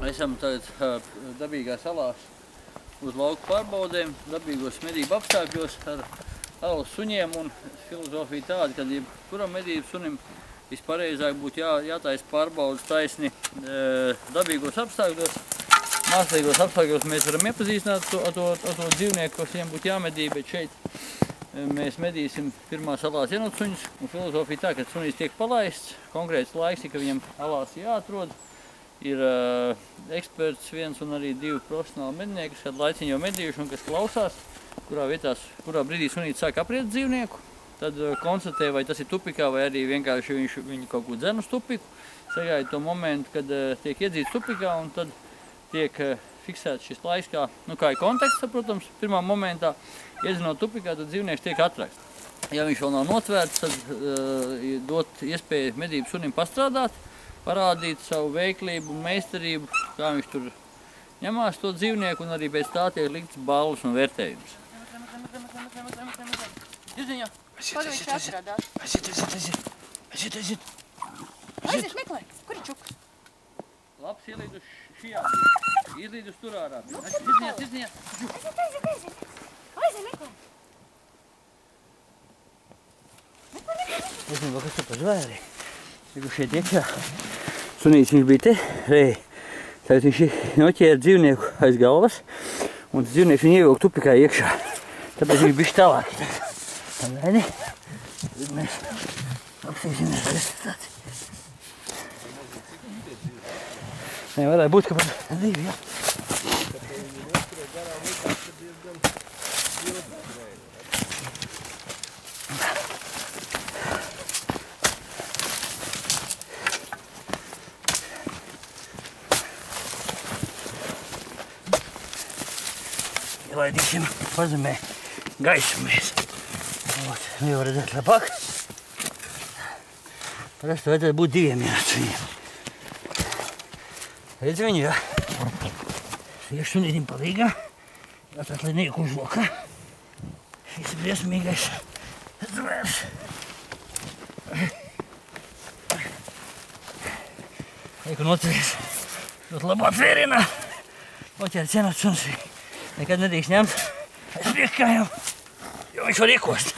Esam tagad dabīgās salās uz lauku pārbaudēm, dabīgos medību apstākļos ar alus suņiem, un filozofija tāda, ka jebkuram medību sunim vispareizāk būtu jātaisa pārbaudas taisni dabīgos apstākļos. Mākslīgos apstākļos mēs varam iepazīstināt ar to dzīvnieku, kas viņam būtu jāmedī, bet šeit mēs medīsim pirmā salās jenotsuņus, un filozofija tā, ka sunīs tiek palaists, konkrēts laiks, ka viņam alās jāatrod. Ir eksperts viens un arī divi profesionāli mednieki, kas kādu laiciņu jau medījuši un kas klausās, kurā brīdī sunītis sāk apriet dzīvnieku. Tad konstatē, vai tas ir tupikā, vai arī vienkārši viņu kaut ko dzen uz tupiku. Sagaida to momentu, kad tiek iedzīts tupikā, un tad tiek fiksēts šis laiks, kā ir konteksts, protams, pirmā momentā. Iedzinot tupikā, tad dzīvnieks tiek atrakts. Ja viņš vēl nav notvērts, tad dot iespēju medību sunim pastrādāt, parādīt savu veiklību un meistarību, kā viņš tur ņemās to dzīvnieku, un arī pēc tā tiek likts balvas un vērtējums. Izziņā! Aiziet, meklē! Kur ir čuks? Labs ielīd uz šijā. Izlīd uz tur ārā. Izziņā! Aiziet, meklē! Es nezinu, kas tur pa zvēri. Tiku šeit iekšā. Sunītis viņš bija te, tagad viņš noķēra dzīvnieku aiz galvas, un tas dzīvnieks viņu ievilka tupikā iekšā. Tāpēc viņš bišķi tālāk. Tad mēs apsīsimies rezultāti. Nē, varētu būt, ka pat divi, jā. Ielaidīsim pazemē gaisu mēs. Nu jau redzēt labāk. Parasti vajadzētu būt diviem jenotsuņiem. Redz viņu, jā. Iešu sunītim palīgā. Jātāt, lai neik uz lokā. Šis ir briesmīgais zvērs. Eiku notveries ļoti labā tvērienā. Noķērts jenotsuns. Nekad nedrīkst ņemt aiz priekškājām, jo viņš var iekost.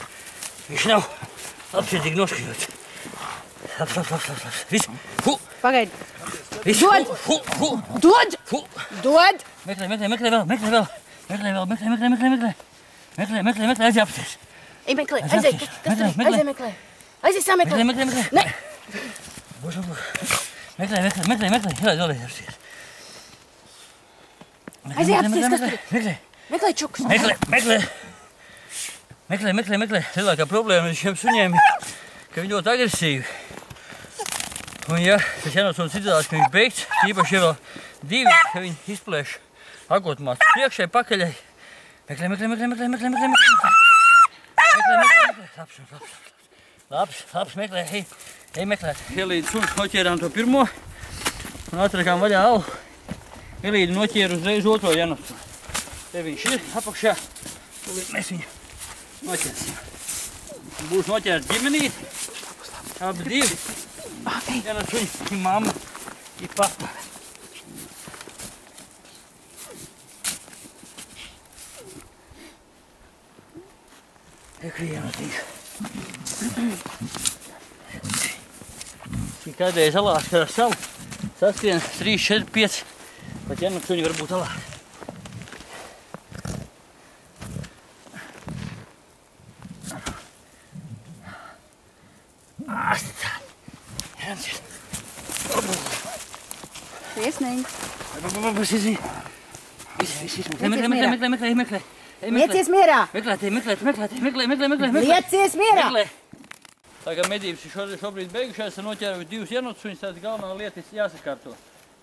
Viņš nav apsirdīgi noskaņots. Labs. Viss. Pagaidi. Viss. Dod! Dod! Dod! Meklē vēl. Meklē, aiziet apsties. Ej, meklē, aiziet. Aiziet, meklē. Aiziet, sameklē. Meklē. Ne! Būs. Meklē. Ielaid vēlreiz apsties. Aiziet, apsties, kas tur ir? Meklē. Meklē čuks. Meklē. Lielākā problēma ar šiem suņiem ir, ka viņi ļoti agresīvi. Un ja tas jenotsuns izrādās, ka viņš beigts, īpaši ja vēl divi, ka viņi izplēš agotmās priekšai, pakaļai. Meklē. Labs, meklē. Ej meklēt. Ielīdi suns, noķērām to pirmo un atrakām vaļā alu. Ielīdi noķēra uzreiz otro jenotsunu. Te viņš ir apakšā. Mēs viņu noķersim. Būs noķērts ģimenīt. Abi divi. Jenotsuņi, mamma i papa. Eku jenotīga. Kādreiz alās ar savu saskrien 3, 4, 5. Pat jenotsuņi var būt alā. Priesnīgi. Meklē. Liecies mierā. Meklē. Liecies mierā. Tā kā medības ir šobrīd beigušās, ir noķēruši divus jenotsuņus, tad galvenā lieta ir jāsakārto.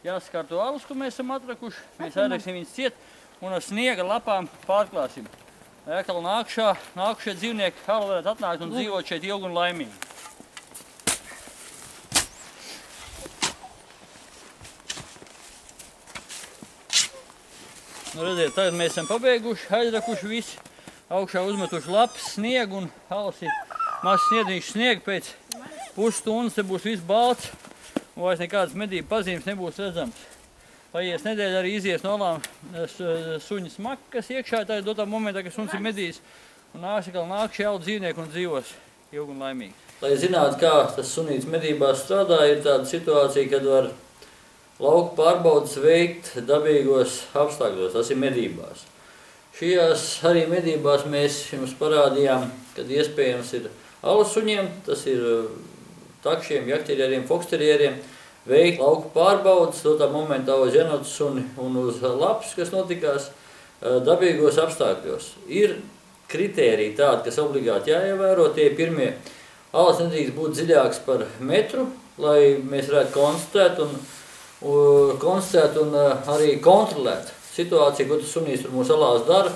Jāsakārto alus, ko mēs esam atrakuši. Mēs ēdēksim viņus ciet un ar sniega lapām pārklāsim. Lai atkal nākušie dzīvnieki alu varētu atnākt un dzīvot šeit ilgi un laimīgi. Nu, redziet, tagad mēs esam pabeiguši, aizrakuši visi, augšā uzmetuši lapas, sniegu un alus ir mazs sniedīšs sniega. Pēc pusstundas te būs viss balts un vairs nekādas medību pazīmes nebūs redzams. paies nedēļa arī izies no alām suņa smakas iekšā, tā ir dotā momentā, ka suns ir medījis. Un nāk šie jauni dzīvnieki un dzīvos ilgi un laimīgi. Lai zinātu, kā tas sunīts medībās strādā, ir tāda situācija, kad var lauku pārbaudas veikt dabīgos apstākļos, tas ir medībās. Šajās arī medībās mēs jums parādījām, kad iespējams ir alas suņiem, tas ir takšiem, jakterieriem, foksterieriem, veikt lauku pārbaudas, dotā momentā uz jenotu suni un uz lapus, kas notikās dabīgos apstākļos. Ir kritēriji tādi, kas obligāti jāievēro, tie pirmie. Alas nedrīkst būt dziļāks par metru, lai mēs varētu konstatēt un arī kontrolēt situāciju, ko tas sunīs tur mūsu alās dara.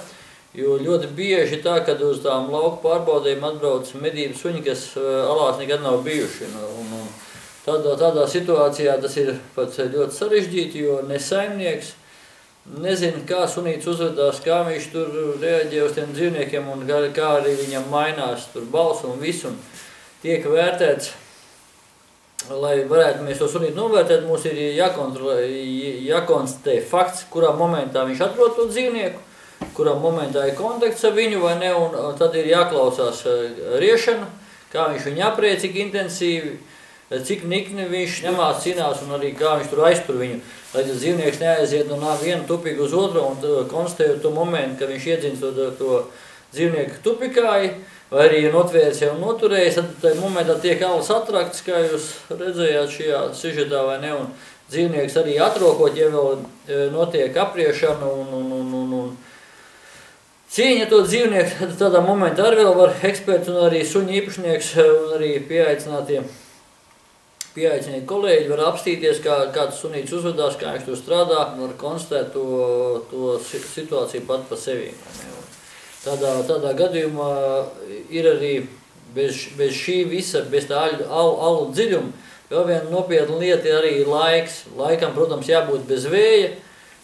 Jo ļoti bieži tā, kad uz tām lauku pārbaudēm atbrauc medību suņi, kas alās nekad nav bijuši. Tādā situācijā tas ir pat ļoti sarežģīti, jo ne saimnieks nezina, kā sunīts uzvedās, kā viņš tur reaģē uz tiem dzīvniekiem un kā arī viņam mainās tur balss un viss. Un tiek vērtēts, lai varētu mēs to sunītu novērtēt, mums ir jākonstatē fakts, kurā momentā viņš atrod to dzīvnieku, kurā momentā ir kontakts ar viņu vai ne, un tad ir jāklausās riešana, kā viņš viņu aprē, cik intensīvi, cik nikni viņš ņemās, cīnās un arī kā viņš tur aiztur viņu. Lai tas dzīvnieks neaiziet no vienu tupiku uz otru un konstatējot to momentu, ka viņš iedzins to dzīvnieku tupikāji, vai arī ir notvērts jau noturējis, tad tajā momentā tiek alas atrakts, kā jūs redzējāt šajā sižetā vai ne, un dzīvnieks arī atrokot, ja vēl notiek apriešana un cīņa to dzīvnieku, tad tādā momentā arī vēl var eksperti un arī suņu īpašnieks un arī pieaicinātie kolēģi var apstīties, kā tas sunīts uzvedās, kā viņš tur strādā, var konstatēt to situāciju pat pa sevi. Tādā gadījumā ir arī bez šī visa, bez tā alu dziļuma, vēl viena nopietna lieta ir arī laiks. Laikam, protams, jābūt bez vēja,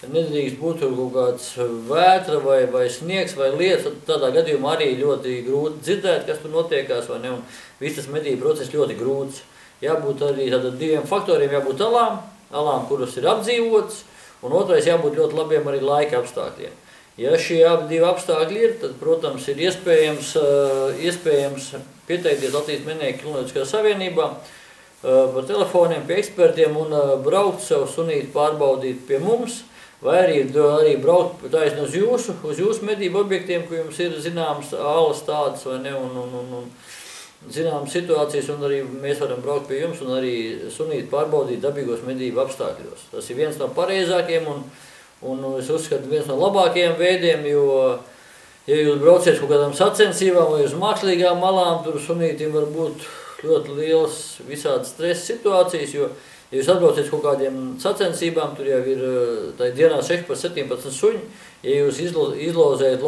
nedrīkst būt kaut kāds vētra vai sniegs vai lietas, tādā gadījumā arī ļoti grūti dzirdēt, kas tur notiekās, vai ne, un viss tas medību process ļoti grūts. Jābūt arī diviem faktoriem, jābūt alām, kuras ir apdzīvotas, un otrais jābūt ļoti labiem arī laika apstākļiem. Ja šie divi apstākļi ir, tad, protams, ir iespējams pieteikties Latvijas Mednieku Kinoloģiskajā savienībā par telefoniem pie ekspertiem un braukt savu sunīti pārbaudīt pie mums, vai arī braukt taisni uz jūsu medību objektiem, ko jums ir zināmas alas tādas vai ne, un zināmas situācijas, un arī mēs varam braukt pie jums un arī sunīti pārbaudīt dabīgos medību apstākļos. Tas ir viens no pareizākiem un es uzskatu viens no labākajiem veidiem, jo, ja jūs brauciet kaut kādām sacensībām vai uz mākslīgām malām, tur sunītim var būt ļoti liels visādas stresa situācijas, jo, ja jūs atbrauciet kaut kādiem sacensībām, tur jau ir tā dienā 16-17 suņi, ja jūs izlozējat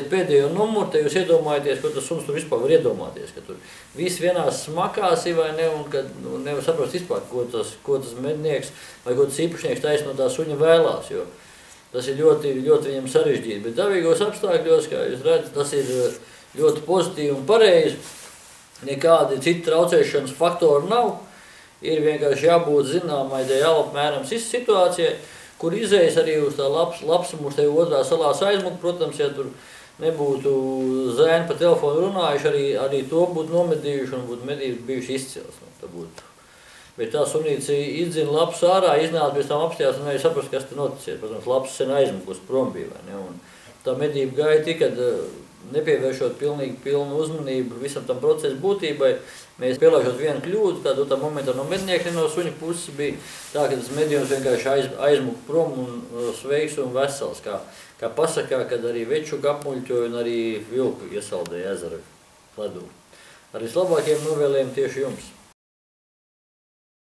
pēdējo numuru, tad jūs iedomājaties, ko tas suns tur vispār var iedomāties, ka tur viss vienās smakās ir vai ne, un kad nevar saprast vispār, ko tas mednieks vai ko tas īpašnieks taisno no tā suņa vēlās, jo tas ir ļoti, ļoti viņam sarežģīti. Bet dabīgos apstākļos, kā jūs redzat, tas ir ļoti pozitīvi un pareizi, nekādi citi traucēšanas faktori nav, ir vienkārši jābūt zināmai apmēram situācijai, kur izējas arī uz tā lapsuma, uz tevi otrā salās aizmuka, protams, ja tur nebūtu zēni pa telefonu runājuši, arī to būtu nomedījuši un būtu medības bijuši izcils. Bet tā sunīts izdzina lapus ārā, iznāca pēc tam apstājās un arī saprast, kas tur noticies. Protams, lapus sen aizmukus prom bija, vai ne? Un tā medība gāja tikai nepievēršot pilnu uzmanību visam tam procesu būtībai. Mēs pielaižot vienu kļūdu, tā momentā no mednieka no suņa puses bija tā, ka tas medījums vienkārši aizmuka prom un sveiks un vesels, kā pasakā, kad arī večuku apmuļķoja un arī vilku iesaldēja ezera ledū. Ar vislabākajiem novēlējumiem tieši jums!